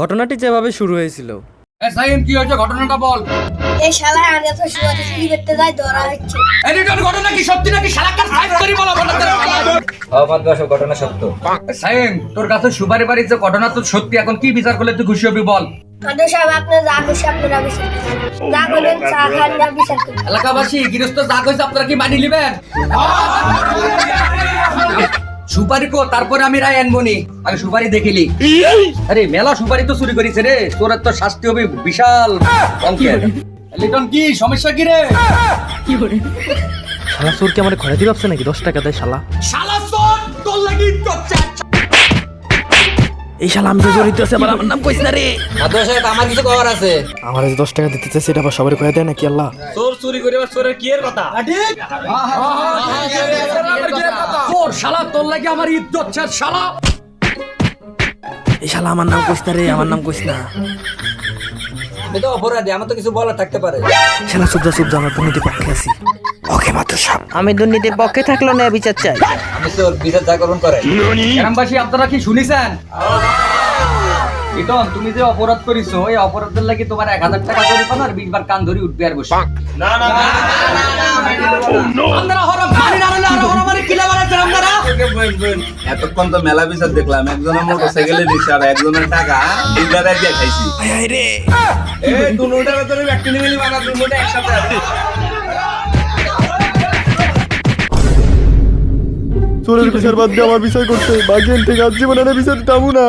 ঘটনাটি যেভাবে শুরু হয়েছিল, সাইম কি হয়েছে ঘটনাটা বল। এই শালা আগে তো শুয়াতে চুরি করতে যায় ধরা হচ্ছে। এই রিটার্ন ঘটনা কি সত্যি নাকি শালাকার ফাইট করি বলো বলো সব ঘটনা সত্য। সাইম তোর কাছে সুপারি বাড়ির যে ঘটনা তো সত্যি, এখন কি বিচার করলে তুই খুশি হবি বল। মাদু সাহেব আপনি যা খুশি আপনারা বিচার করুন। যা করবেন চা খান না বিচার করুন। এলাকাবাসী গৃহস্থ যা কইছে আপনারা কি মানি নেবেন? সুপারি কো তারপরে আমি রায় আনবনি, আগে সুপারি দেখিলি। আরে মেলা সুপারি তো চুরি করিস রে, তোর তো শাস্তি হবে বিশাল অঙ্কের। লিটন কি সমস্যা কি রে? শালা চোর কি আমার ঘরে দিয়ে ভাবছে নাকি 10 টাকা দেয় শালা? শালা চোর তোর লাগি করছে। এই শালা আমি যে জড়িত আছে, আবার আমার নাম কইছ না রে। মাদুয়া সাহেব আমার কিছু খবর আছে। আমার যে 10 টাকা দিতে চাইছে এটা আবার সবাই কয়ে দেয় নাকি আল্লাহ? চোর চুরি করে আবার চোরের কি এর কথা? তোর শালা তোর লাগি আমার ইজ্জত শেষ শালা। এই শালা আমার নাম কইছ না রে, আমার নাম কইছ না। আমি তো অপরাধী, আমার তো কিছু বলার থাকতে পারে। শালা চুপ যা আমরা দুর্নীতির পক্ষে আছি। ওকে মাত্র সাপ। আমি দুর্নীতির পক্ষে থাকলেও না বিচার চাই। আমি তোর বিচার জাগরণ করে। গ্রামবাসী আপনারা কি শুনিছেন? লিটন তুমি যে অপরাধ করিছো, এই অপরাধের লাগি তোমার 1000 টাকা জরিমানা আর 20 বার কান ধরি উঠবে আর বসে। আপনারা হরম মানি না হলে আরো হরম মারি কিলা বানাচ্ছেন আপনারা? এতক্ষণ তো মেলা বিচার দেখলাম, একজনের মোটরসাইকেলে রিক্সা আর একজনের টাকা ডিলারে দিয়ে খাইছি। এই দুটোটার ভেতরে ব্যক্তি মিলি বানা দুটোটা একসাথে আছে। চোরের বিচার বাদ দিয়ে আমার বিচার করতে বাগেন থেকে আজ জীবনে বিচার দিতামু না।